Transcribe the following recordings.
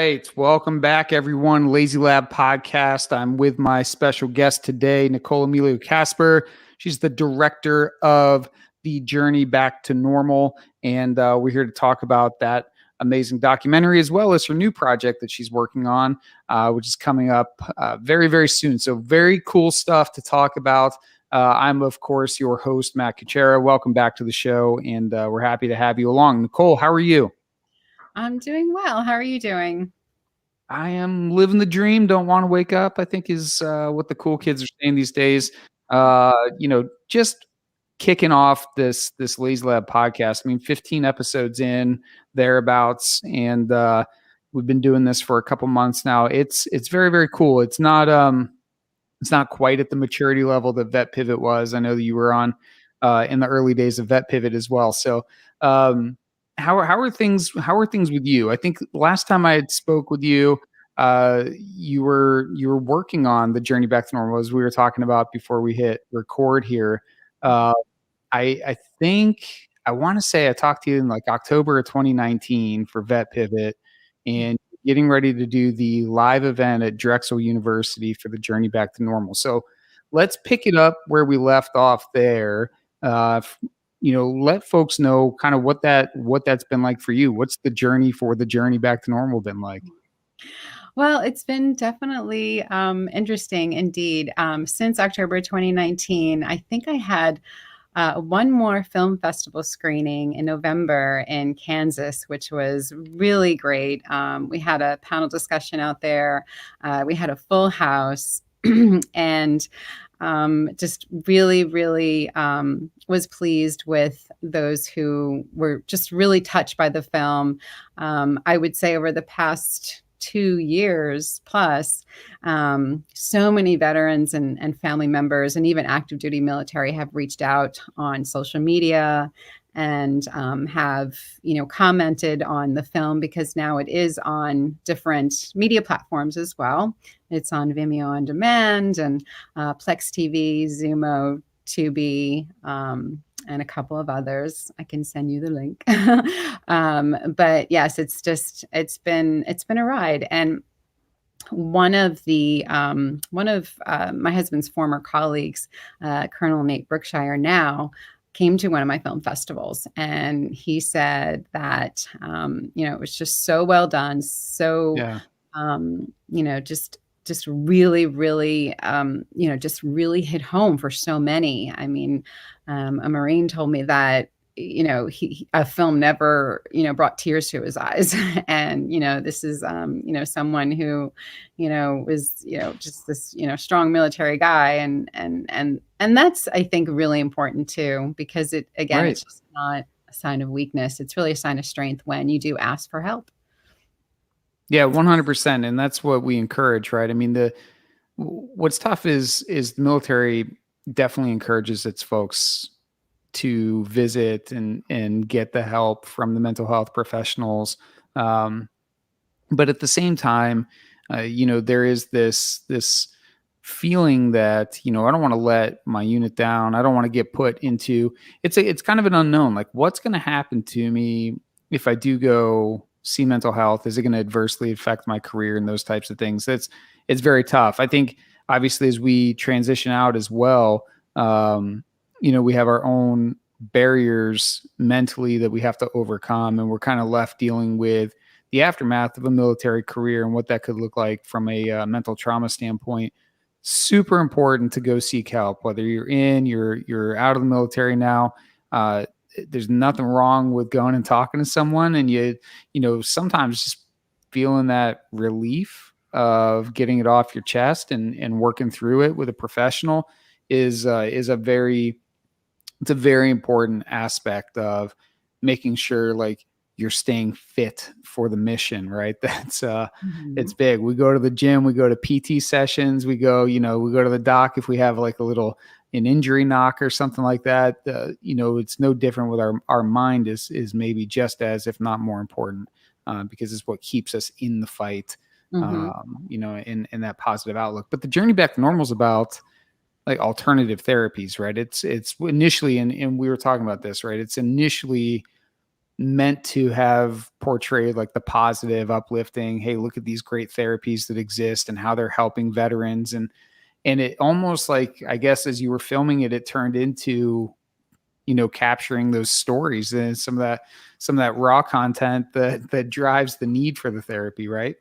right. Welcome back, everyone. Lazy Lab Podcast. I'm with my special guest today, Nicole Amelio-Casper. She's the director of the Journey Back to Normal. And we're here to talk about that amazing documentary, as well as her new project that she's working on, which is coming up very, very soon. So very cool stuff to talk about. I'm, of course, your host, Matt Kuchera. Welcome back to the show, and we're happy to have you along. Nicole, how are you? I'm doing well. How are you doing? I am living the dream. Don't want to wake up, I think is what the cool kids are saying these days. Just kicking off this Lazy Lab podcast. I mean, 15 episodes in, thereabouts, and we've been doing this for a couple months now. It's very, very cool. It's not quite at the maturity level that Vet Pivot was. I know that you were on in the early days of Vet Pivot as well. So how are things with you? I think last time I had spoke with you, you were working on the Journey Back to Normal, as we were talking about before we hit record here. I think I want to say I talked to you in like October of 2019 for Vet Pivot, and getting ready to do the live event at Drexel University for the Journey Back to Normal. So let's pick it up where we left off there. Let folks know kind of what that's been like for you. What's the journey back to normal been like? Well, it's been definitely interesting indeed. Since October 2019, I think I had one more film festival screening in November in Kansas, which was really great. We had a panel discussion out there. We had a full house and just really, really was pleased with those who were just really touched by the film. I would say over the past 2 years plus, so many veterans and family members and even active duty military have reached out on social media and have, commented on the film, because now it is on different media platforms as well. It's on Vimeo on demand and Plex TV, Zumo, Tubi, and a couple of others. I can send you the link. But yes, it's been a ride. And one of my husband's former colleagues, Colonel Nate Brookshire, now came to one of my film festivals, and he said that it was just so well done, so just really, really, just really hit home for so many. I mean, a Marine told me that, a film never, brought tears to his eyes. And, this is, someone who, was, just this, strong military guy. And that's, I think, really important too, because Right. It's just not a sign of weakness. It's really a sign of strength when you do ask for help. Yeah, 100%. And that's what we encourage, right? I mean, what's tough is the military definitely encourages its folks to visit and get the help from the mental health professionals. But at the same time, there is this feeling that, I don't want to let my unit down. I don't want to get put into, it's kind of an unknown, like what's going to happen to me if I do go see mental health. Is it going to adversely affect my career and those types of things? It's very tough. I think obviously as we transition out as well, we have our own barriers mentally that we have to overcome, and we're kind of left dealing with the aftermath of a military career and what that could look like from a mental trauma standpoint. Super important to go seek help, whether you're out of the military now. There's nothing wrong with going and talking to someone, and sometimes just feeling that relief of getting it off your chest and working through it with a professional is a very important aspect of making sure like you're staying fit for the mission, right? That's it's big. We go to the gym, we go to PT sessions, we go to the doc if we have like an injury knock or something like that. It's no different with our mind is maybe just as, if not more important, because it's what keeps us in the fight, in that positive outlook. But the Journey Back to Normal is about like alternative therapies, right? It's initially, and we were talking about this, right? It's initially meant to have portrayed like the positive, uplifting, hey, look at these great therapies that exist and how they're helping veterans. And it almost like, I guess, as you were filming it, it turned into, capturing those stories and some of that raw content that drives the need for the therapy, right?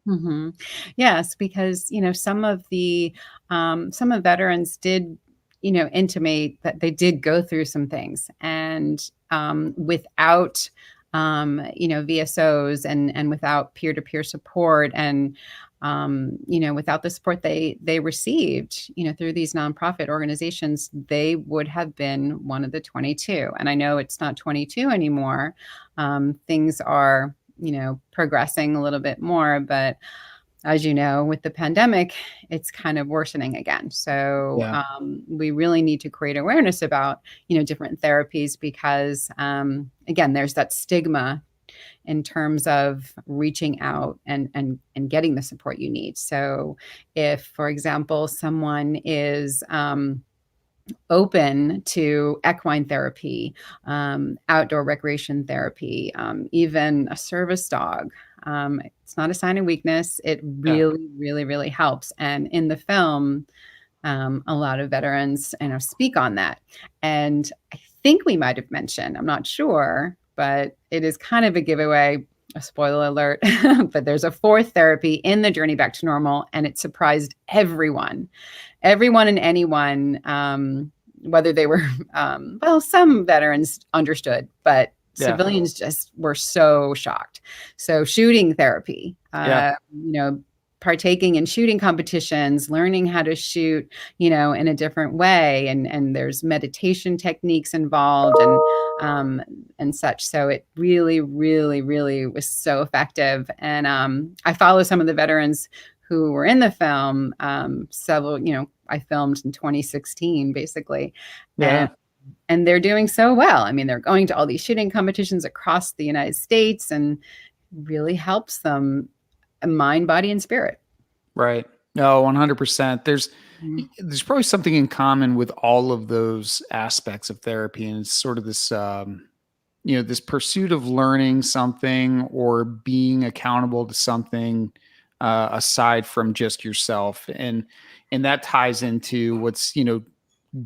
Hmm. Yes, because some of veterans did intimate that they did go through some things, and without VSOs and without peer to peer support, and without the support they received through these nonprofit organizations, they would have been one of the 22. And I know it's not 22 anymore. Things are progressing a little bit more, but as you know, with the pandemic, it's kind of worsening again. So Yeah. we really need to create awareness about, different therapies, because again, there's that stigma in terms of reaching out and getting the support you need. So if, for example, someone is open to equine therapy, outdoor recreation therapy, even a service dog. It's not a sign of weakness. It Yeah. really, really, really helps. And in the film, a lot of veterans, speak on that. And I think we might have mentioned, I'm not sure, but it is kind of a giveaway, a spoiler alert, but there's a fourth therapy in the journey back to normal, and it surprised everyone and anyone, whether they were, well, some veterans understood, but Yeah. civilians just were so shocked. So shooting therapy, Yeah. partaking in shooting competitions, learning how to shoot, in a different way. And there's meditation techniques involved, and such. So it really, really, really was so effective. And I follow some of the veterans who were in the film. Several, I filmed in 2016, basically. Yeah. And they're doing so well. I mean, they're going to all these shooting competitions across the United States, and really helps them, mind, body, and spirit. Right. No, 100%. There's probably something in common with all of those aspects of therapy, and it's sort of this this pursuit of learning something or being accountable to something aside from just yourself, and that ties into what's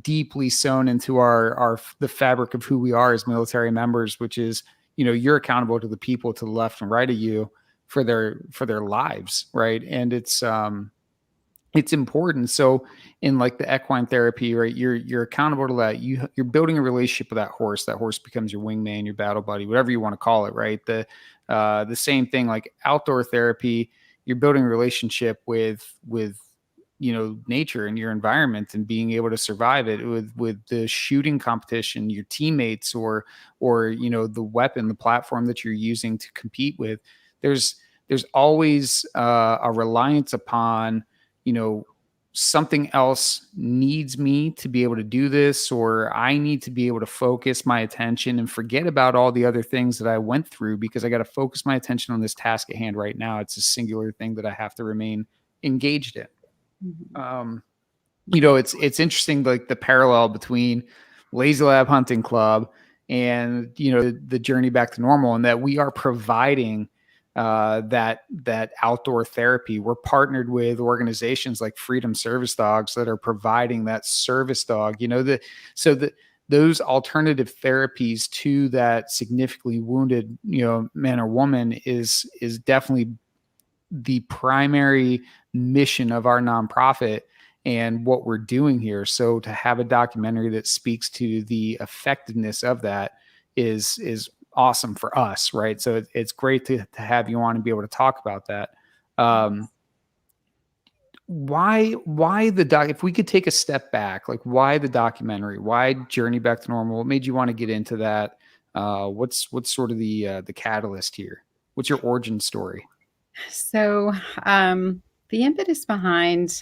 deeply sewn into our the fabric of who we are as military members, which is you're accountable to the people to the left and right of you for their lives, right? And it's important. So in like the equine therapy, right, you're accountable to that. You're building a relationship with that horse. That horse becomes your wingman, your battle buddy, whatever you want to call it, right? The same thing, like outdoor therapy, you're building a relationship with nature and your environment, and being able to survive it. With the shooting competition, your teammates, or the weapon, the platform that you're using to compete with, there's always a reliance upon something else needs me to be able to do this, or I need to be able to focus my attention and forget about all the other things that I went through, because I got to focus my attention on this task at hand right now. It's a singular thing that I have to remain engaged in. Mhm. um it's interesting, like the parallel between Lazy Lab Hunting Club and the journey back to normal, and that we are providing that outdoor therapy. We're partnered with organizations like Freedom Service Dogs that are providing that service dog, so that those alternative therapies to that significantly wounded man or woman is definitely the primary mission of our nonprofit and what we're doing here. So to have a documentary that speaks to the effectiveness of that is awesome for us, right? So it's great to have you on and be able to talk about that. Um, why the doc? If we could take a step back, like why the documentary? Why Journey Back to Normal? What made you want to get into that? What's sort of the catalyst here? What's your origin story? So, the impetus behind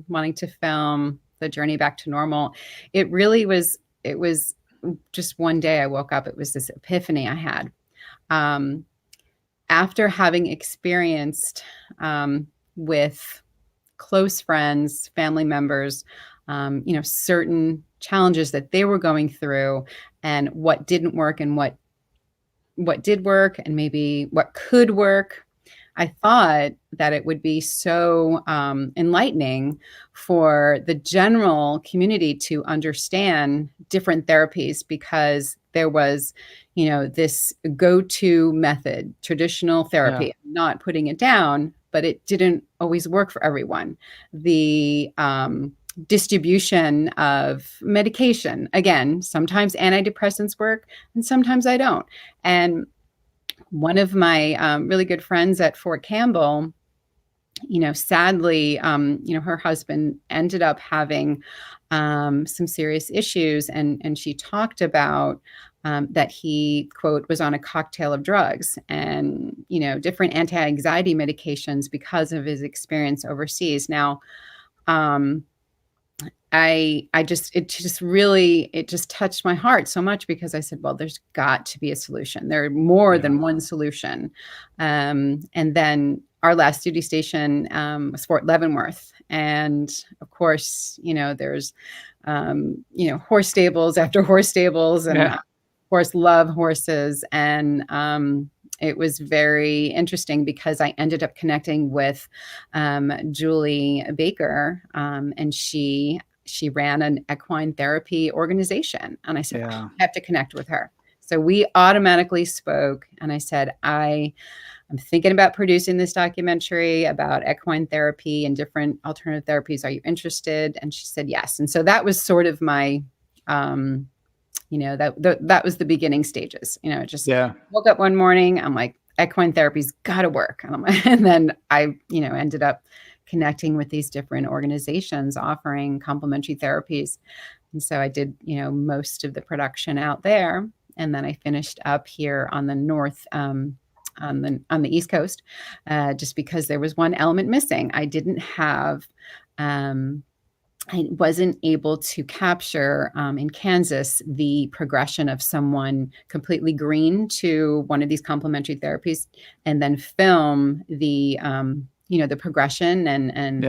wanting to film the journey back to normal, it was just one day I woke up. It was this epiphany I had, um, after having experienced, with close friends, family members, certain challenges that they were going through, and what didn't work and what what did work and maybe what could work. I thought that it would be so enlightening for the general community to understand different therapies, because there was, this go-to method, traditional Yeah. therapy, not putting it down, but it didn't always work for everyone. The distribution of medication, again, sometimes antidepressants work and sometimes I don't. And one of my really good friends at Fort Campbell, sadly, her husband ended up having some serious issues, and she talked about that he, quote, was on a cocktail of drugs and, different anti-anxiety medications because of his experience overseas. Now, it just touched my heart so much, because I said, well, there's got to be a solution. There are more than one solution. And then our last duty station was Fort Leavenworth. And of course, there's, horse stables after horse stables, and of course, love horses. And it was very interesting because I ended up connecting with Julie Baker, and she ran an equine therapy organization. And I said, I have to connect with her. So we automatically spoke, and I said, I'm thinking about producing this documentary about equine therapy and different alternative therapies. Are you interested? And she said yes. And so that was sort of my, that was the beginning stages. Woke up one morning, I'm like, equine therapy's got to work. And then I, ended up connecting with these different organizations offering complementary therapies. And so I did, most of the production out there. And then I finished up here on the north, on the East Coast, just because there was one element missing. I didn't have, I wasn't able to capture in Kansas the progression of someone completely green to one of these complementary therapies, and then film the, the progression and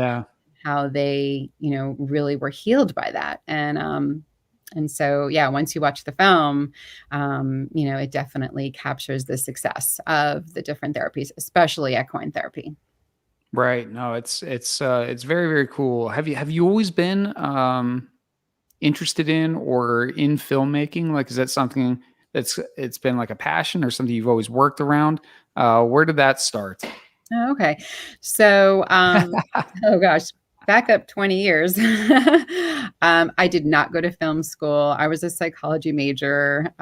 how they, really were healed by that. And so, once you watch the film, it definitely captures the success of the different therapies, especially equine therapy. Right. No, it's very, very cool. Have you always been interested in or in filmmaking? Like, is that something it's been like a passion or something you've always worked around? Where did that start? Oh, okay. So, oh gosh, back up 20 years. I did not go to film school. I was a psychology major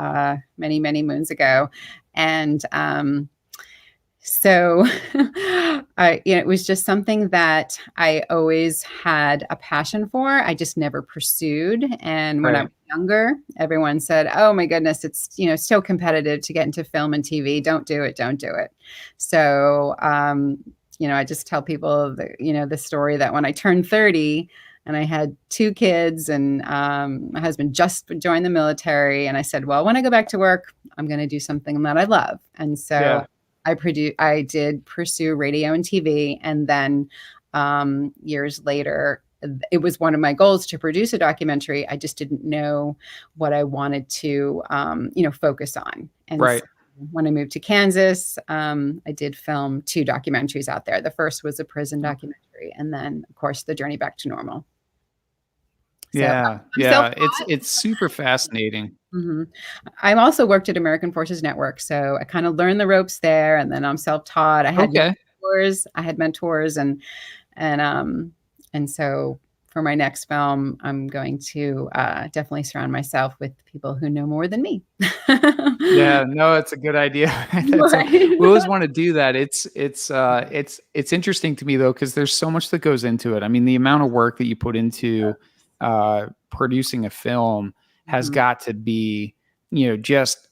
many, many moons ago. And so it was just something that I always had a passion for. I just never pursued. And when I was younger, everyone said, oh my goodness, it's, so competitive to get into film and TV. Don't do it. Don't do it. So, I just tell people the story that when I turned 30 and I had 2 kids and my husband just joined the military, and I said, well, when I go back to work, I'm going to do something that I love. And so I did pursue radio and TV. And then years later, it was one of my goals to produce a documentary. I just didn't know what I wanted to, focus on. And so when I moved to Kansas, I did film 2 documentaries out there. The first was a prison documentary, and then, of course, the journey back to normal. So it's super fascinating. Mm-hmm. I also worked at American Forces Network, so I kind of learned the ropes there, and then I'm self-taught. I had mentors, and so for my next film, I'm going to definitely surround myself with people who know more than me. No, it's a good idea. We always want to do that. It's interesting to me though, because there's so much that goes into it. I mean, the amount of work that you put into producing a film has got to be, just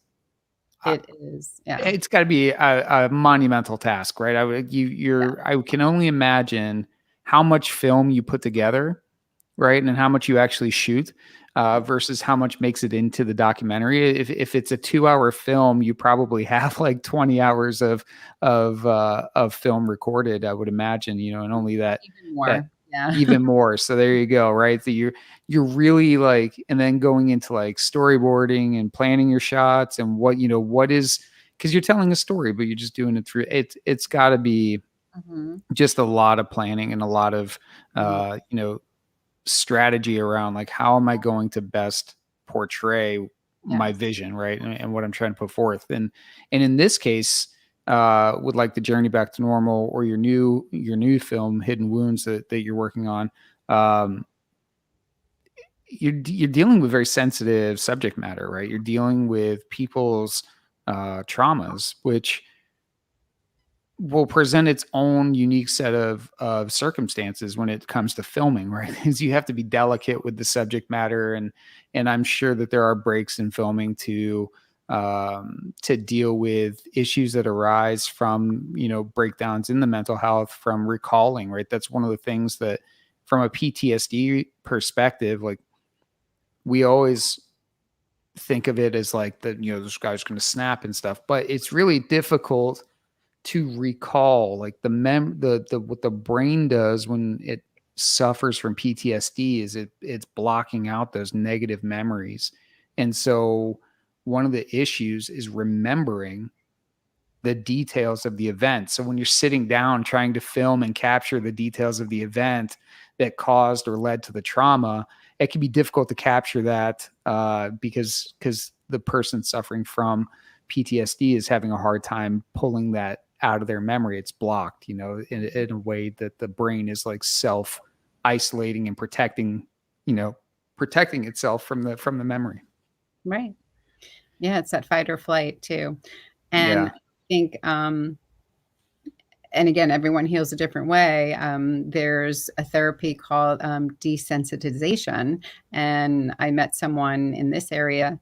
it is. Yeah, it's got to be a monumental task, right? I can only imagine how much film you put together, right, and how much you actually shoot versus how much makes it into the documentary. If it's a 2-hour film, you probably have like 20 hours of film recorded, I would imagine, and only that. Even more. Even more. So there you go, right? So you're really like, and then going into like storyboarding and planning your shots and what is because you're telling a story, but you're just doing it through it's got to be Mhm. just a lot of planning and a lot of Right. strategy around like how am I going to best portray my Yes. vision, right? And what I'm trying to put forth. And in this case, with like the Journey Back to Normal or your new film Hidden Wounds that you're working on, um, you're dealing with very sensitive subject matter, right? You're dealing with people's traumas, which will present its own unique set of circumstances when it comes to filming, right? Because you have to be delicate with the subject matter, and I'm sure that there are breaks in filming to deal with issues that arise from breakdowns in the mental health from recalling, right? That's one of the things that, from a PTSD perspective, like we always think of it as like that, this guy's going to snap and stuff, but it's really difficult to recall like the what the brain does when it suffers from PTSD is it's blocking out those negative memories. And so one of the issues is remembering the details of the event. So when you're sitting down trying to film and capture the details of the event that caused or led to the trauma, it can be difficult to capture that because the person suffering from PTSD is having a hard time pulling that out of their memory. It's blocked, in a way that the brain is like self isolating and protecting itself from the memory. Right. Yeah, it's that fight or flight too. And Yeah. I think, and again, everyone heals a different way. There's a therapy called desensitization. And I met someone in this area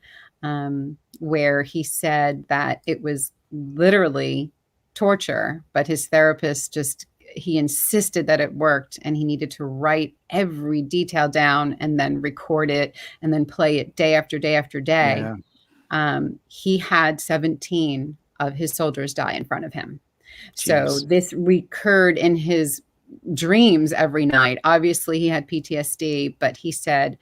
where he said that it was literally torture, but his therapist he insisted that it worked, and he needed to write every detail down and then record it and then play it day after day after day. Yeah. He had 17 of his soldiers die in front of him. So Jeez. this recurred in his dreams every night. Obviously, he had PTSD, but he said,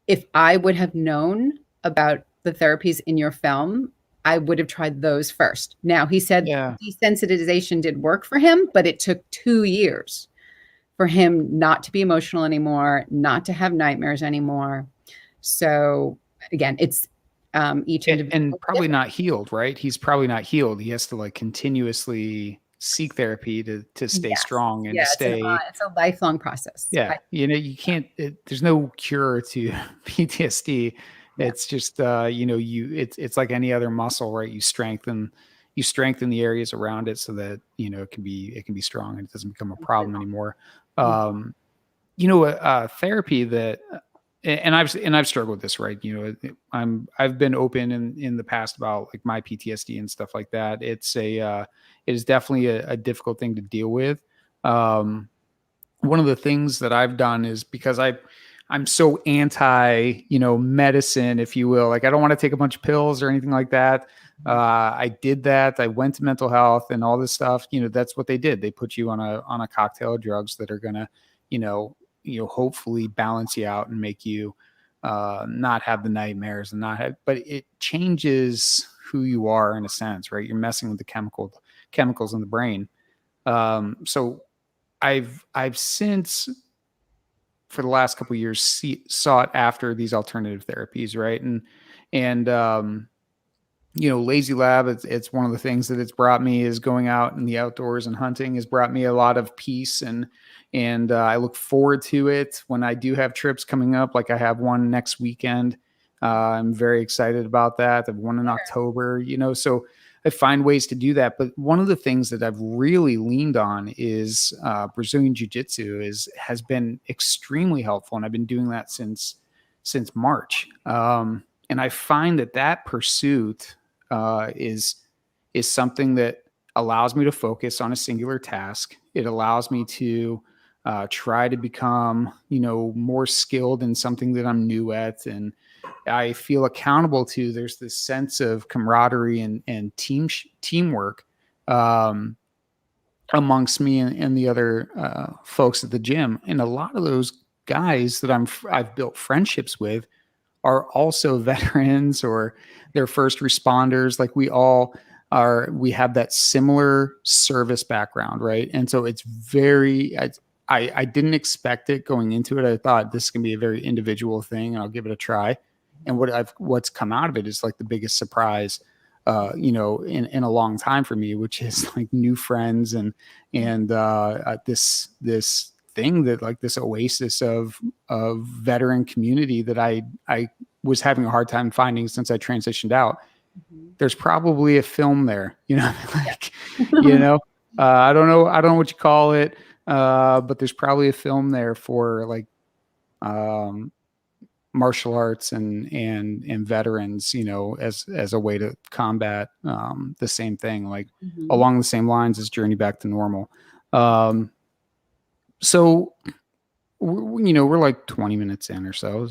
if I would have known about the therapies in your film, I would have tried those first. Now, he said Yeah. desensitization did work for him, but it took 2 years for him not to be emotional anymore, not to have nightmares anymore. So again, it's each And individual is probably different. not healed, right? He's probably not healed. He has to like continuously seek therapy to stay Yes. strong and Yeah, to stay. it's a lifelong process. Yeah, you can't. There's no cure to PTSD. Yeah. It's just it's like any other muscle, right? You strengthen the areas around it so that it can be strong and it doesn't become a problem anymore. Mhm. Um, therapy that, and I've struggled with this, right? I've been open in the past about like my PTSD and stuff like that. It is definitely a difficult thing to deal with. One of the things that I've done is because I'm so anti, medicine, if you will. Like I don't want to take a bunch of pills or anything like that. I did that. I went to mental health and all this stuff. That's what they did. They put you on a cocktail of drugs that are gonna, you know, hopefully balance you out and make you not have the nightmares and not have. But it changes who you are in a sense, right? You're messing with the chemicals in the brain. So I've since for the last couple of years sought after these alternative therapies, right? And Lazy Lab, it's one of the things that it's brought me is going out in the outdoors and hunting has brought me a lot of peace and I look forward to it when I do have trips coming up. Like I have one next weekend. I'm very excited about that. I have one in October, so I find ways to do that. But one of the things that I've really leaned on is Brazilian Jiu-Jitsu has been extremely helpful. And I've been doing that since March. And I find that pursuit is something that allows me to focus on a singular task. It allows me to try to become, more skilled in something that I'm new at, and I feel accountable to. There's this sense of camaraderie and teamwork amongst me and the other folks at the gym, and a lot of those guys that I've built friendships with are also veterans or they're first responders. Like we all we have that similar service background, right? And so it's very, I didn't expect it going into it. I thought this is going to be a very individual thing, and I'll give it a try. And what's come out of it is like the biggest surprise, in a long time for me, which is like new friends and this thing that like this oasis of veteran community that I was having a hard time finding since I transitioned out. There's probably a film there, like, I don't know what you call it. But there's probably a film there for like, martial arts and veterans, as a way to combat, the same thing, like along the same lines as Journey Back to Normal. So we're like 20 minutes in or so.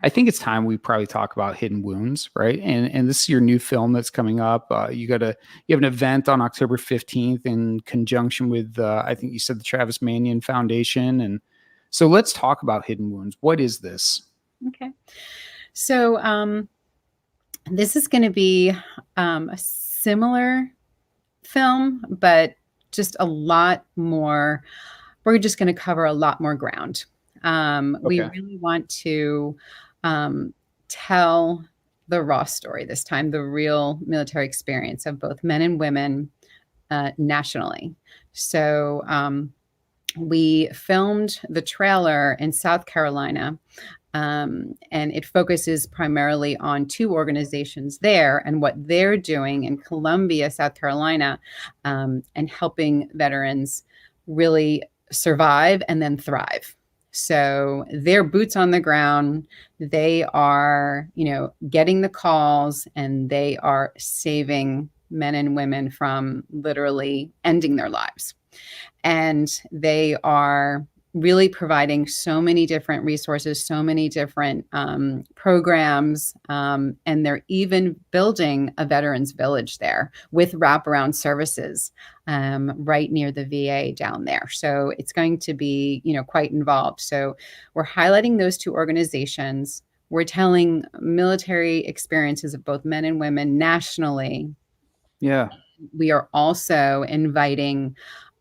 I think it's time we probably talk about Hidden Wounds, right? And this is your new film that's coming up. You have an event on October 15th in conjunction with, I think you said, the Travis Manion Foundation. And so let's talk about Hidden Wounds. What is this? Okay. So this is going to be a similar film, but just a lot more. We're just going to cover a lot more ground. We really want to tell the raw story this time, the real military experience of both men and women nationally. So we filmed the trailer in South Carolina, and it focuses primarily on two organizations there and what they're doing in Columbia, South Carolina, and helping veterans really survive and then thrive. So they're boots on the ground. They are, getting the calls, and they are saving men and women from literally ending their lives. And they are really providing so many different resources, so many different programs, and they're even building a veterans village there with wraparound services right near the VA down there. So it's going to be, quite involved. So we're highlighting those two organizations. We're telling military experiences of both men and women nationally. Yeah. We are also inviting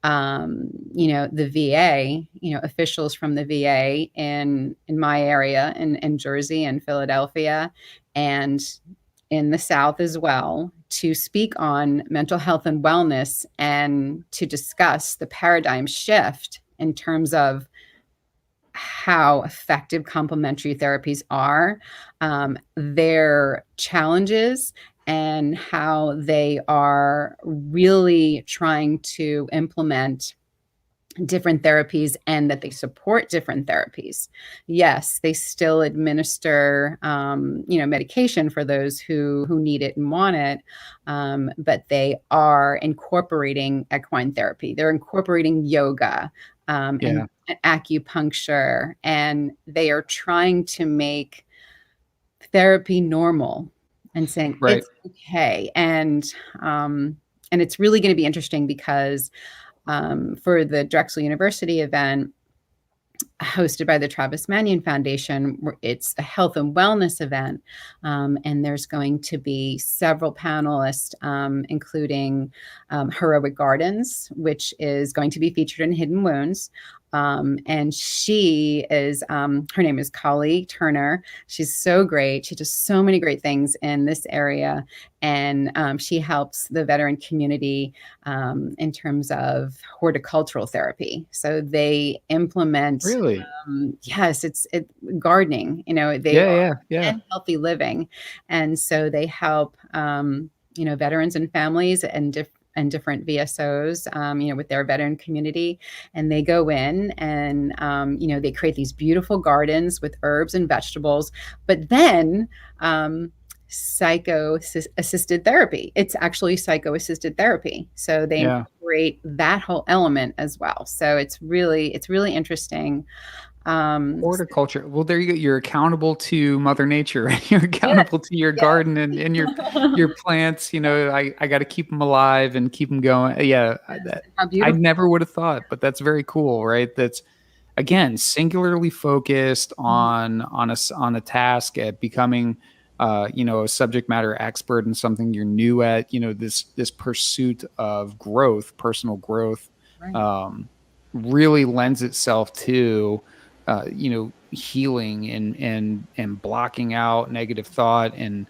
the VA, officials from the VA in my area in Jersey and Philadelphia and in the South as well, to speak on mental health and wellness and to discuss the paradigm shift in terms of how effective complementary therapies are, their challenges, and how they are really trying to implement different therapies and that they support different therapies. Yes, they still administer, medication for those who need it and want it, but they are incorporating equine therapy. They're incorporating yoga and acupuncture, and they are trying to make therapy normal and saying it's okay. And it's really going to be interesting because for the Drexel University event hosted by the Travis Manion Foundation, it's a health and wellness event. And there's going to be several panelists, including Heroic Gardens, which is going to be featured in Hidden Wounds. And she is, her name is Collie Turner. She's so great. She does so many great things in this area. And she helps the veteran community in terms of horticultural therapy. So they implement, yes, it's gardening, and healthy living. And so they help, veterans and families and different VSOs, with their veteran community. And they go in and, they create these beautiful gardens with herbs and vegetables, but then psycho-assisted therapy. It's actually psycho-assisted therapy. So they incorporate that whole element as well. So it's really interesting. Horticulture. Well, there you go. You're accountable to Mother Nature. You're accountable to your garden and your plants. I got to keep them alive and keep them going. Yeah, I never would have thought, but that's very cool, right? That's, again, singularly focused on a task at becoming a subject matter expert in something you're new at, this pursuit of growth, personal growth, Right. um, really lends itself to, healing and blocking out negative thought and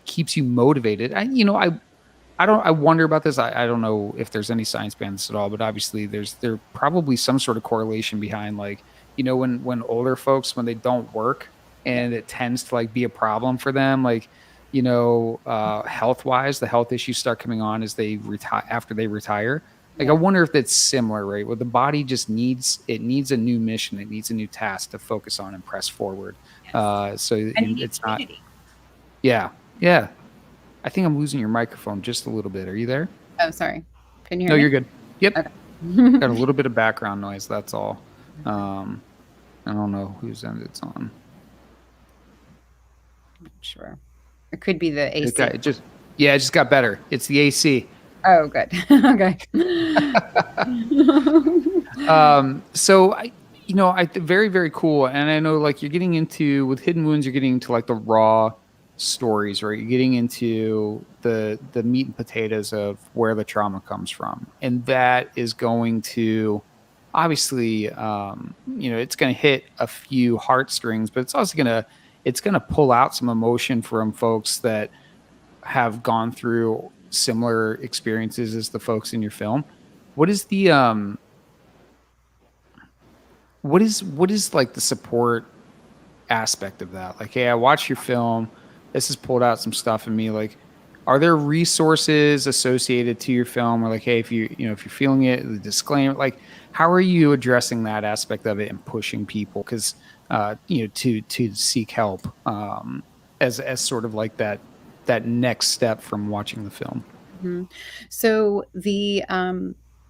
keeps you motivated. I wonder about this. I don't know if there's any science behind this at all, but obviously there probably some sort of correlation behind, like, when older folks, when they don't work Yeah. and it tends to like be a problem for them, like, health wise, the health issues start coming on as they retire, after they retire. Like, I Yeah. wonder if that's similar, right? Where the body just needs a new mission, it needs a new task to focus on and press forward. Yes. So And you need it's not, community. yeah, yeah. I think I'm losing your microphone just a little bit. Are you there? Oh, sorry. Can you No, hear you're me? good. Yep. Okay. Got a little bit of background noise. That's all. Um, I don't know whose end it's on. Sure. It could be the It AC. got, it just got better. It's the AC. Oh, good. Okay. So very, very cool. And I know, like, you're getting into, with Hidden Wounds, you're getting into like the raw stories, right? You're getting into the meat and potatoes of where the trauma comes from. And that is going to, obviously, it's going to hit a few heartstrings, but it's going to pull out some emotion from folks that have gone through similar experiences as the folks in your film. What is the what is like the support aspect of that? Like, hey, I watched your film. This has pulled out some stuff in me. Like, are there resources associated to your film? Or like, hey, if you're feeling it, the disclaimer, like, how are you addressing that aspect of it and pushing people? Cause, to seek help, as sort of like that next step from watching the film. Mhm. So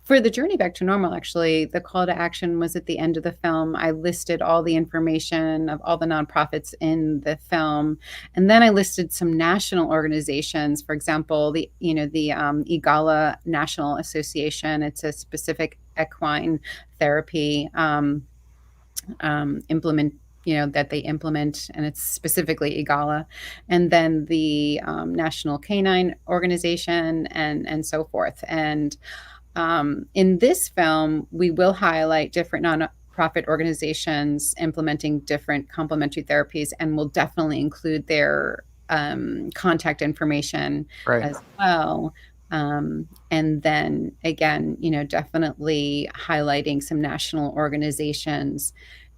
for the journey back to normal, actually, the call to action was at the end of the film. I listed all the information of all the nonprofits in the film, and then I listed some national organizations. For example, the EGALA National Association. It's a specific equine therapy implement that they implement, and it's specifically EGALA, and then the National Canine Organization, and so forth. And in this film, we will highlight different nonprofit organizations implementing different complementary therapies, and we'll definitely include their contact information Right. as well. And then again, definitely highlighting some national organizations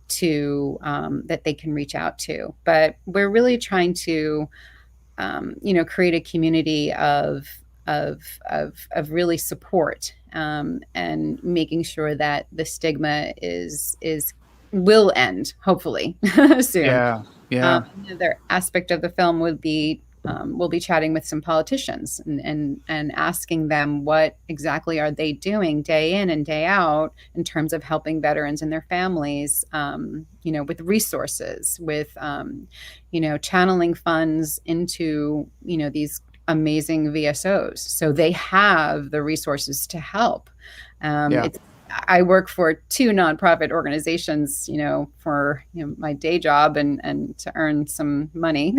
that they can reach out to. But we're really trying to, create a community of really support, and making sure that the stigma will end, hopefully, soon. Yeah. Yeah. Another aspect of the film would be, we'll be chatting with some politicians, and asking them what exactly are they doing day in and day out in terms of helping veterans and their families, with resources, with channeling funds into these amazing VSOs, so they have the resources to help. Yeah. I work for two nonprofit organizations, for my day job, and to earn some money,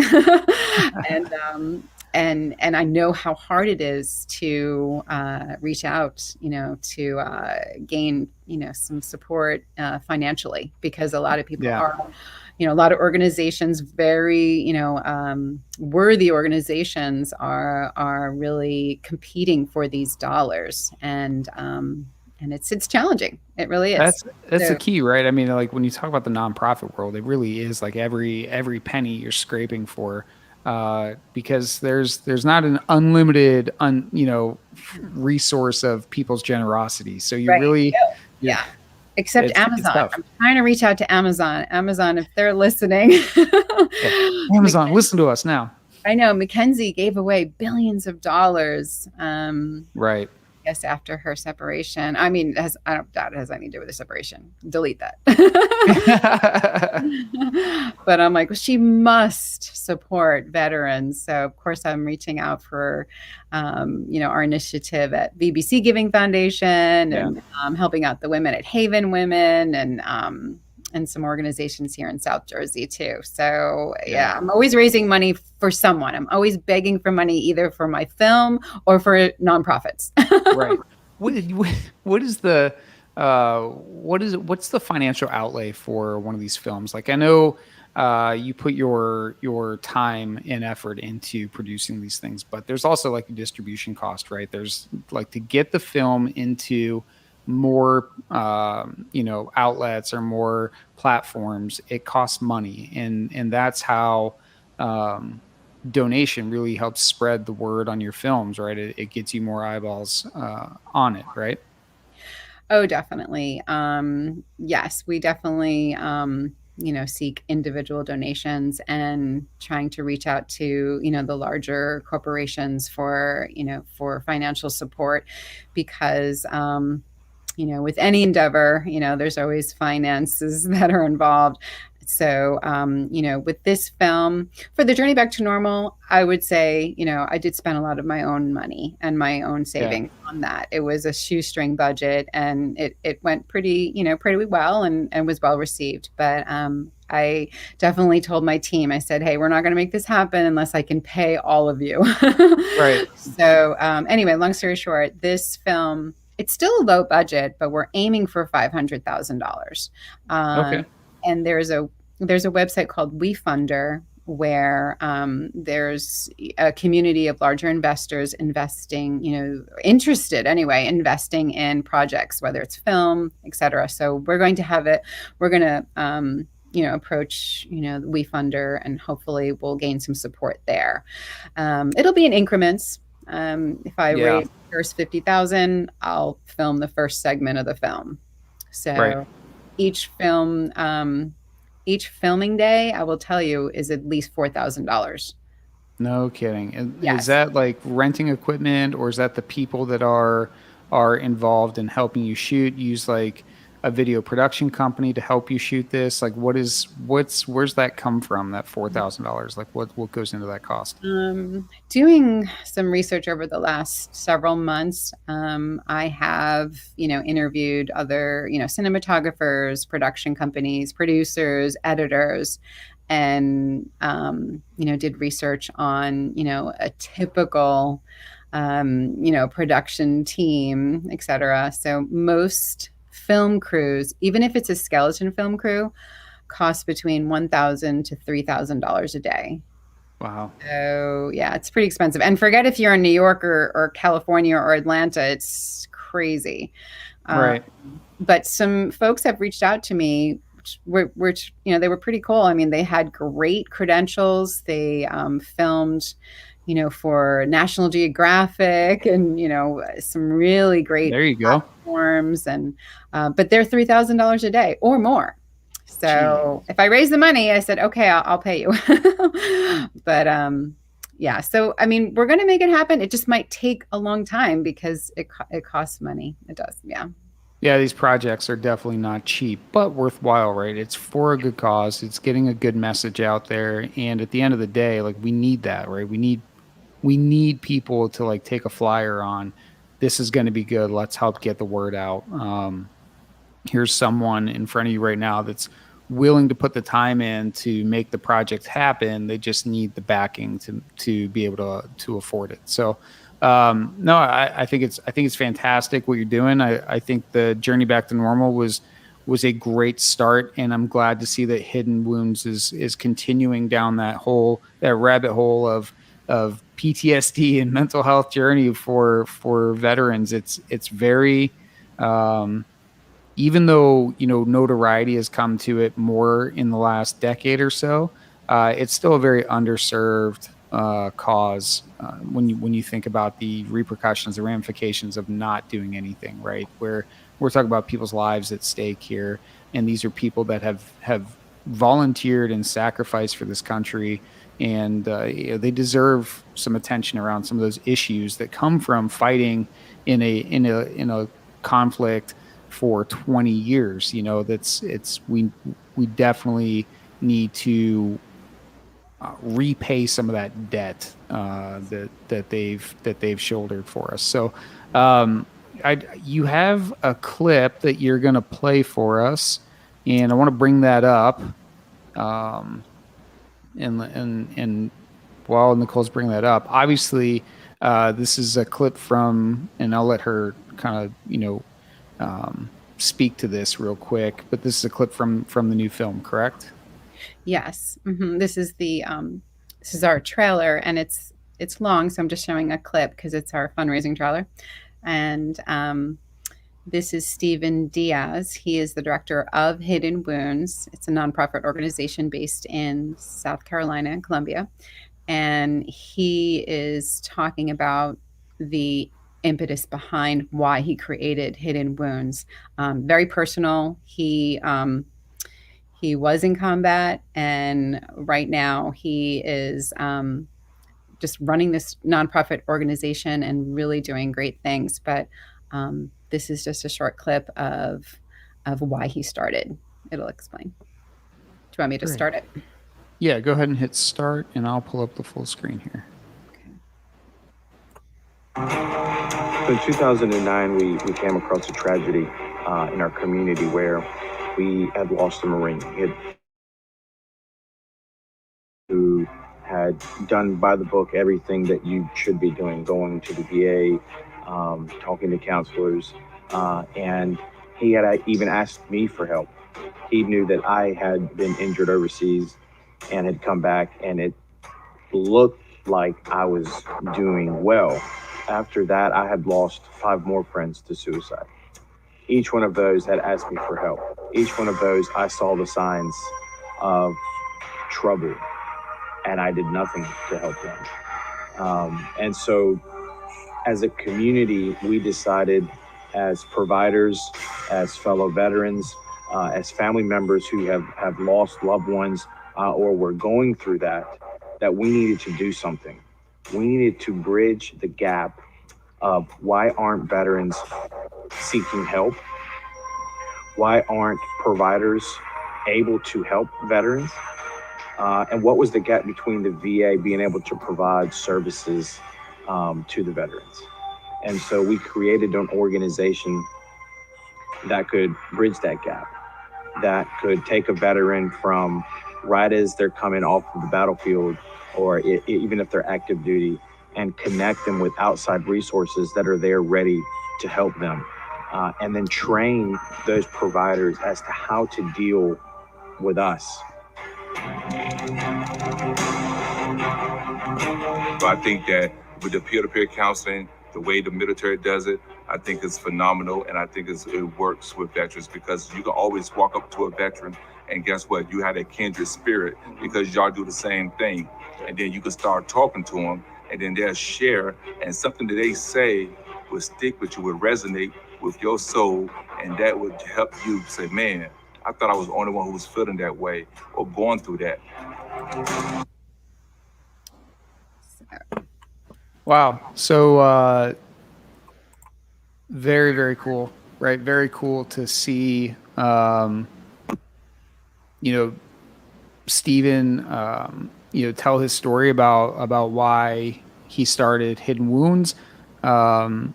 and I know how hard it is to reach out, to gain some support financially, because a lot of people Yeah. are, a lot of organizations, very worthy organizations, are really competing for these dollars, and it's challenging. It really is. That's So, the key, right? I mean, like, when you talk about the nonprofit world, it really is like every penny you're scraping for, because there's not an unlimited resource of people's generosity. So you right. really, Oh, you're, yeah. Except it's Amazon. tough. I'm trying to reach out to Amazon. Amazon, if they're listening. Yeah. Amazon, listen to us now. I know Mackenzie gave away billions of dollars. Right. Yes, after her separation. I mean, I don't doubt it has anything to do with the separation. Delete that. But I'm like, well, she must support veterans. So of course I'm reaching out for, our initiative at BBC Giving Foundation, Yeah. and helping out the women at Haven Women, and and some organizations here in South Jersey too. So Yeah. yeah, I'm always raising money for someone. I'm always begging for money either for my film or for nonprofits. Right. What, what is the what's the financial outlay for one of these films? Like I know you put your time and effort into producing these things, but there's also like a distribution cost, right? There's like to get the film into more outlets or more platforms, it costs money, and that's how um, donation really helps spread the word on your films, right? It gets you more eyeballs on it, right? Oh, definitely. Yes, we definitely, seek individual donations and trying to reach out to, the larger corporations for financial support because, with any endeavor, there's always finances that are involved. So, with this film, for the Journey Back to Normal, I would say, I did spend a lot of my own money and my own Yeah. savings on that. It was a shoestring budget, and it went pretty well and was well received. But I definitely told my team, I said, hey, we're not going to make this happen unless I can pay all of you. Right. So anyway, long story short, this film, it's still a low budget, but we're aiming for $500,000. Okay. And there's a website called WeFunder where there's a community of larger investors investing, interested anyway, investing in projects, whether it's film, et cetera. So we're going to have it. We're going to, approach, WeFunder, and hopefully we'll gain some support there. It'll be in increments. If I Yeah. raise the first 50,000, I'll film the first segment of the film. Right. So each filming day, I will tell you, is at least $4,000. No kidding. And is Yes. that like renting equipment, or is that the people that are involved in helping you shoot use like a video production company to help you shoot this? Like where's that come from, that $4,000? Like what goes into that cost? Doing some research over the last several months, I have, interviewed other, cinematographers, production companies, producers, editors, and, did research on, a typical, production team, et cetera. So most film crews, even if it's a skeleton film crew, cost between $1,000 to $3,000 a day. Wow. So yeah, it's pretty expensive. And forget if you're in New York or California or Atlanta, it's crazy. Uh, Right. but some folks have reached out to me, which they were pretty cool. I mean, they had great credentials. They filmed, for National Geographic and some really great There you go. platforms, and but they're $3,000 a day or more. Gee. So if I raise the money, I said, okay, I'll pay you. But yeah, so I mean, we're going to make it happen. It just might take a long time because it costs money. It does. Yeah. Yeah, these projects are definitely not cheap, but worthwhile, right? It's for a good cause. It's getting a good message out there, and at the end of the day, like we need that, right? We need people to like take a flyer on this is going to be good. Let's help get the word out. Here's someone in front of you right now that's willing to put the time in to make the project happen. They just need the backing to be able to afford it. So no, I think it's fantastic what you're doing. I think the Journey Back to Normal was a great start, and I'm glad to see that Hidden Wounds is continuing down that rabbit hole of PTSD and mental health journey for veterans. It's very even though notoriety has come to it more in the last decade or so, it's still a very underserved cause when you think about the repercussions, the ramifications of not doing anything. Right, where we're talking about people's lives at stake here, and these are people that have volunteered and sacrificed for this country, and they deserve some attention around some of those issues that come from fighting in a conflict for 20 years. We definitely need to repay some of that debt that they've shouldered for us. So you have a clip that you're going to play for us and I want to bring that up. Um, and while Nicole's bringing that up, obviously, this is a clip from, and I'll let her kind of speak to this real quick. But this is a clip from the new film, correct? Yes. This is our trailer, and it's long, so I'm just showing a clip because it's our fundraising trailer. And this is Steven Diaz. He is the director of Hidden Wounds. It's a nonprofit organization based in South Carolina and Columbia. And he is talking about the impetus behind why he created Hidden Wounds. Very personal. He was in combat, and right now he is just running this nonprofit organization and really doing great things. But this is just a short clip of why he started. It'll explain. Do you want me to Great. start it? Yeah, go ahead and hit start, and I'll pull up the full screen here. So in 2009, we came across a tragedy in our community where we had lost a Marine who had done by the book everything that you should be doing, going to the VA, talking to counselors, and he had even asked me for help. He knew that I had been injured overseas and had come back, and it looked like I was doing well. After that, I had lost 5 more friends to suicide. Each one of those had asked me for help. Each one of those, I saw the signs of trouble, and I did nothing to help them. And so as a community, we decided, as providers, as fellow veterans, as family members who have lost loved ones or were going through that we needed to do something. We needed to bridge the gap of why aren't veterans seeking help? Why aren't providers able to help veterans? And what was the gap between the VA being able to provide services to the veterans? And so we created an organization that could bridge that gap, that could take a veteran from right as they're coming off of the battlefield, or even if they're active duty, and connect them with outside resources that are there ready to help them. And then train those providers as to how to deal with us. So I think that with the peer-to-peer counseling, the way the military does it, I think it's phenomenal, and I think it works with veterans, because you can always walk up to a veteran and guess what? You have a kindred spirit because y'all do the same thing. And then you can start talking to them, and then they'll share, and something that they say will stick with you, will resonate with your soul, and that would help you say, man, I thought I was the only one who was feeling that way or going through that. Wow. So very, very cool, right? Very cool to see, Steven, tell his story about why he started Hidden Wounds. I'm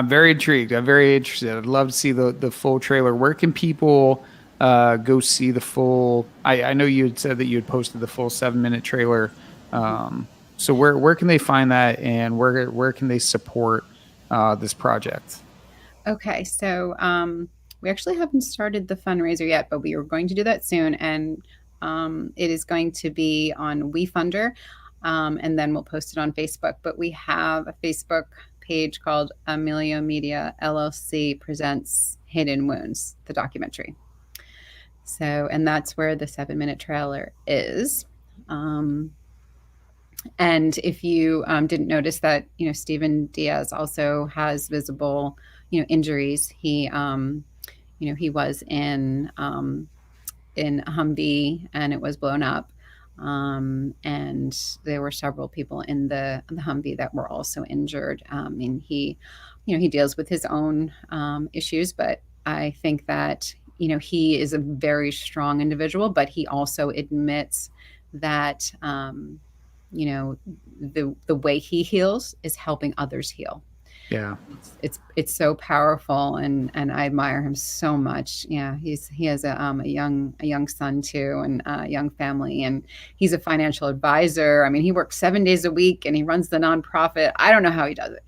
very intrigued. I'm very interested. I'd love to see the full trailer. Where can people go see the full? I know you had said that you had posted the full 7-minute trailer. So where can they find that, and where can they support this project? Okay, so we actually haven't started the fundraiser yet, but we are going to do that soon, and it is going to be on WeFunder, and then we'll post it on Facebook. But we have a Facebook page called Amelio Media LLC Presents Hidden Wounds, the documentary. So, and that's where the 7-minute trailer is. And if you didn't notice that, Steven Diaz also has visible, injuries. He, he was in a Humvee, and it was blown up. And there were several people in the Humvee that were also injured. And he deals with his own issues, but I think that, he is a very strong individual, but he also admits that, the way he heals is helping others heal. Yeah. It's so powerful, and I admire him so much. Yeah, he has a young son too, and a young family, and he's a financial advisor. I mean, he works 7 days a week, and he runs the nonprofit. I don't know how he does it.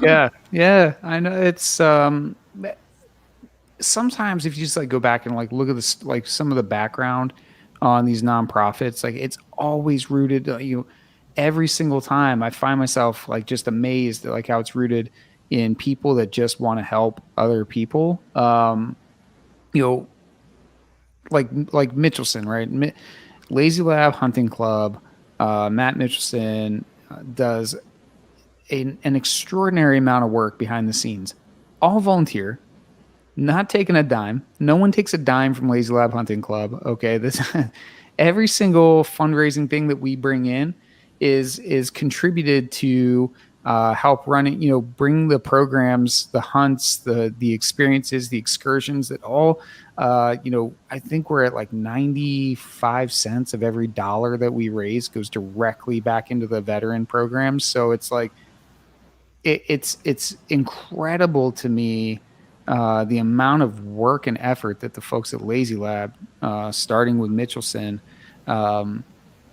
Yeah. Yeah. I know it's sometimes if you just like go back and like look at this, like some of the background on these nonprofits, like it's always rooted, every single time I find myself like just amazed at like how it's rooted in people that just want to help other people. You know, like Mitchelson, right? Lazy Lab Hunting Club, Matt Mitchelson does an extraordinary amount of work behind the scenes, all volunteer, not taking a dime. No one takes a dime from Lazy Lab Hunting Club. Okay, this every single fundraising thing that we bring in is contributed to help running. Bring the programs, the hunts, the experiences, the excursions. That all. I think we're at like 95 cents of every dollar that we raise goes directly back into the veteran programs. So it's like it's incredible to me the amount of work and effort that the folks at Lazy Lab, starting with Mitchelson,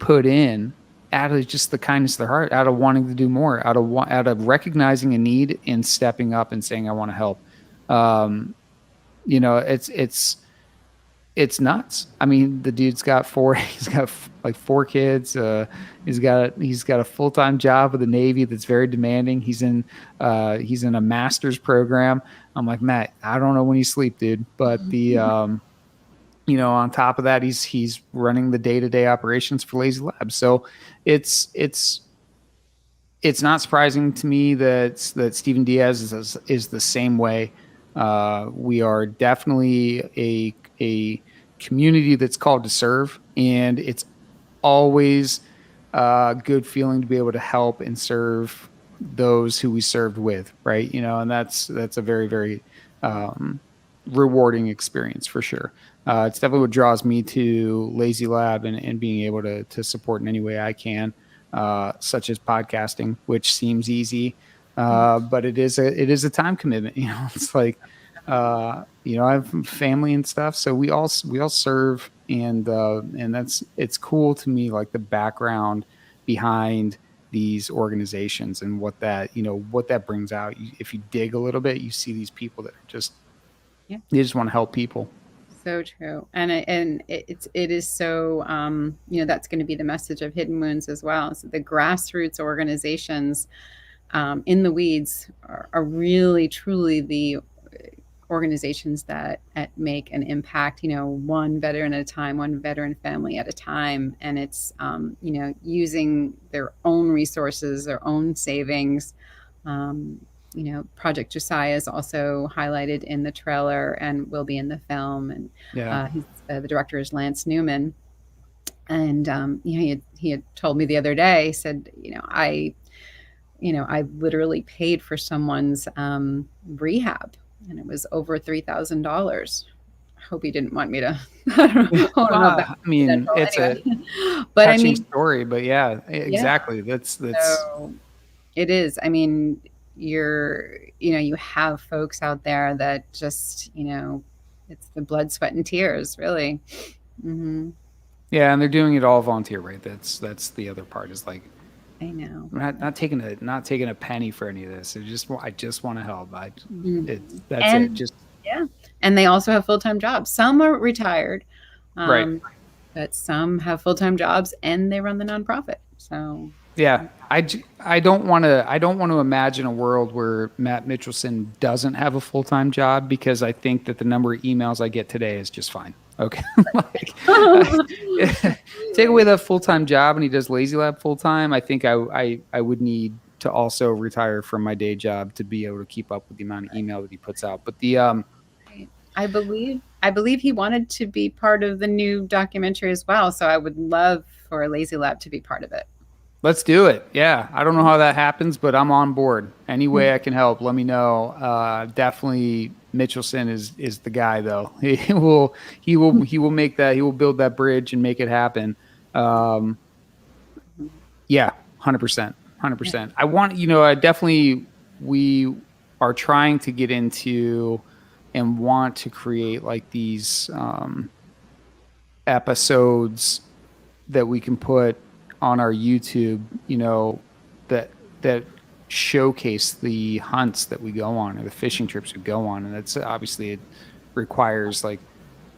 put in out of just the kindness of their heart, out of wanting to do more, out of recognizing a need and stepping up and saying, I want to help. It's nuts. I mean, the dude's got he's got like 4 kids. He's got a full-time job with the Navy that's very demanding. He's in a master's program. I'm like, Matt, I don't know when you sleep, dude. But on top of that, he's running the day-to-day operations for Lazy Lab. So it's not surprising to me that Steven Diaz is the same way. We are definitely a community that's called to serve, and it's always a good feeling to be able to help and serve those who we served with, right? And that's a very, very rewarding experience for sure. It's definitely what draws me to Lazy Lab and being able to support in any way I can, such as podcasting, which seems easy, but it is a time commitment. It's like, I have family and stuff, so we all serve, and it's cool to me, like the background behind these organizations and what that brings out. If you dig a little bit, you see these people that are just, they just want to help people. So true. And it is so, that's going to be the message of Hidden Wounds as well. So the grassroots organizations in the weeds are really, truly the organizations that make an impact, one veteran at a time, one veteran family at a time. And it's, using their own resources, their own savings. Project Josiah is also highlighted in the trailer and will be in the film. And the director is Lance Newman. And he had told me the other day, said, I literally paid for someone's rehab, and it was over $3,000. I hope he didn't want me to. I don't know. I mean, it's anyway. But touching story, but yeah, exactly. Yeah. That's. So it is. I mean, you have folks out there that just, it's the blood, sweat, and tears, really. Mm-hmm. Yeah, and they're doing it all volunteer, right? That's the other part, is like, I know. Not taking a penny for any of this. I just want to help. And they also have full-time jobs. Some are retired, right? But some have full-time jobs and they run the nonprofit. So yeah, I don't want to imagine a world where Matt Mitchelson doesn't have a full-time job, because I think that the number of emails I get today is just fine. Okay. Take away that full-time job and he does Lazy Lab full-time. I think I would need to also retire from my day job to be able to keep up with the amount of email that he puts out. But I believe he wanted to be part of the new documentary as well. So I would love for Lazy Lab to be part of it. Let's do it. Yeah. I don't know how that happens, but I'm on board. Any way I can help, let me know. Definitely Mitchelson is the guy, though. He will make that, he will build that bridge and make it happen. Yeah, 100%. 100%. I want, I definitely, are trying to get into and want to create like these episodes that we can put on our YouTube, you know, that showcase the hunts that we go on or the fishing trips we go on. And that's obviously, it requires like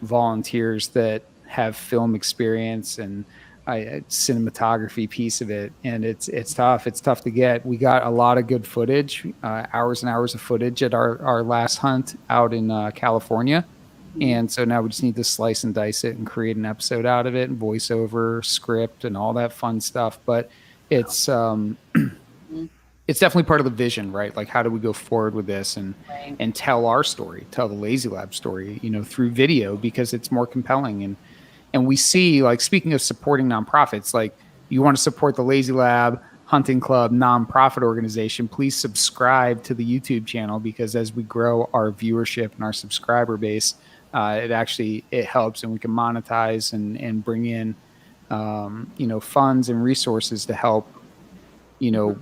volunteers that have film experience and cinematography piece of it. And it's tough. It's tough to get. We got a lot of good footage, hours and hours of footage at our last hunt out in California. And so now we just need to slice and dice it and create an episode out of it, and voiceover, script, and all that fun stuff. But it's it's definitely part of the vision, right? Like, how do we go forward with this and tell our story, tell the Lazy Lab story, you know, through video, because it's more compelling. And we see, like, speaking of supporting nonprofits, like, you want to support the Lazy Lab Hunting Club nonprofit organization, please subscribe to the YouTube channel, because as we grow our viewership and our subscriber base, it helps, and we can monetize and bring in, you know, funds and resources to help, you know,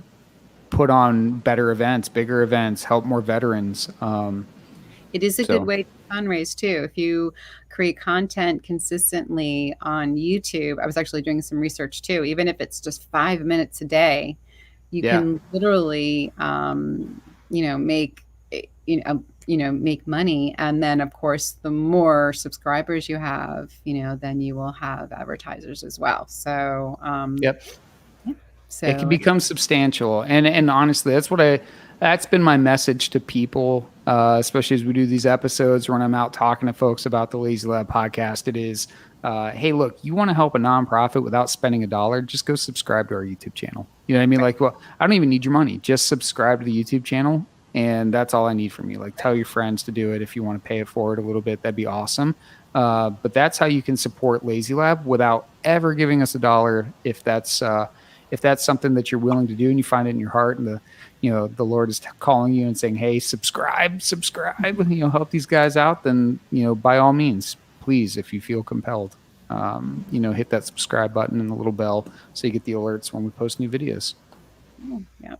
put on better events, bigger events, help more veterans. It is a good way to fundraise too. If you create content consistently on YouTube, I was actually doing some research too, even if it's just 5 minutes a day, you can literally, you know, make money. And then of course, the more subscribers you have, you know, then you will have advertisers as well. So, so it can become substantial. And honestly, that's been my message to people, especially as we do these episodes, when I'm out talking to folks about the Lazy Lab podcast. It is, hey, look, you want to help a nonprofit without spending $1, just go subscribe to our YouTube channel. You know what I mean? Like, well, I don't even need your money. Just subscribe to the YouTube channel, and that's all I need from you. Like, tell your friends to do it. If you want to pay it forward a little bit, that'd be awesome. But that's how you can support Lazy Lab without ever giving us $1. If that's something that you're willing to do, and you find it in your heart, and the Lord is calling you and saying, hey, subscribe, you know, help these guys out, then, you know, by all means, please, if you feel compelled, you know, hit that subscribe button and the little bell so you get the alerts when we post new videos. Yeah.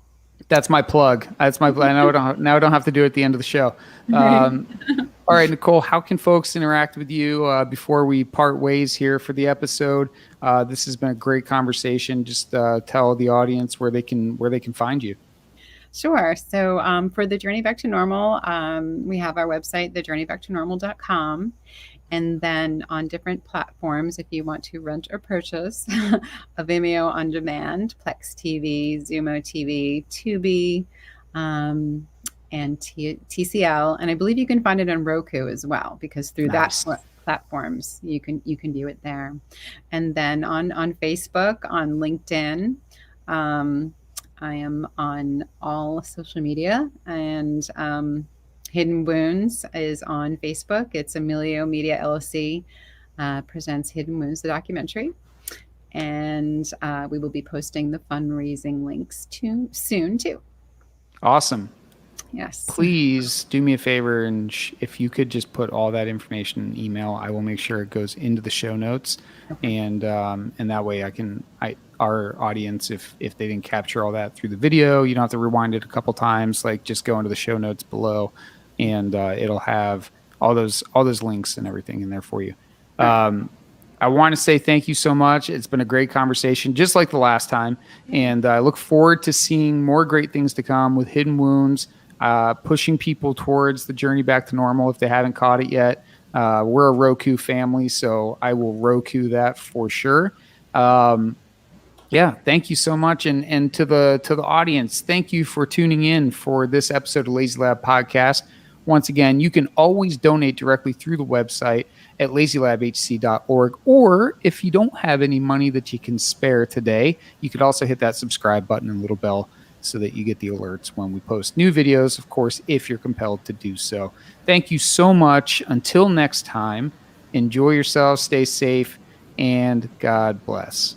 That's my plug. That's my plan. Now I don't have to do it at the end of the show. All right, Nicole, how can folks interact with you before we part ways here for the episode? This has been a great conversation. Just tell the audience where they can find you. Sure. So for The Journey Back to Normal, we have our website, thejourneybacktonormal.com. And then on different platforms, if you want to rent or purchase a Vimeo on demand, Plex TV, Zumo TV, Tubi, and TCL. And I believe you can find it on Roku as well, because through that platforms, you can view it there. And then on Facebook, on LinkedIn, I am on all social media, and Hidden Wounds is on Facebook. It's Amelio Media LLC presents Hidden Wounds, the documentary. And we will be posting the fundraising links soon too. Awesome. Yes. Please do me a favor, and if you could just put all that information in email, I will make sure it goes into the show notes. Okay. And that way our audience, if they didn't capture all that through the video, you don't have to rewind it a couple times. Like, just go into the show notes below, and it'll have all those links and everything in there for you. I want to say thank you so much. It's been a great conversation, just like the last time. And I look forward to seeing more great things to come with Hidden Wounds, pushing people towards the journey back to normal if they haven't caught it yet. We're a Roku family, so I will Roku that for sure. Yeah, thank you so much. And to the audience, thank you for tuning in for this episode of Lazy Lab Podcast. Once again, you can always donate directly through the website at lazylabhc.org. Or if you don't have any money that you can spare today, you could also hit that subscribe button and little bell so that you get the alerts when we post new videos, of course, if you're compelled to do so. Thank you so much. Until next time, enjoy yourselves, stay safe, and God bless.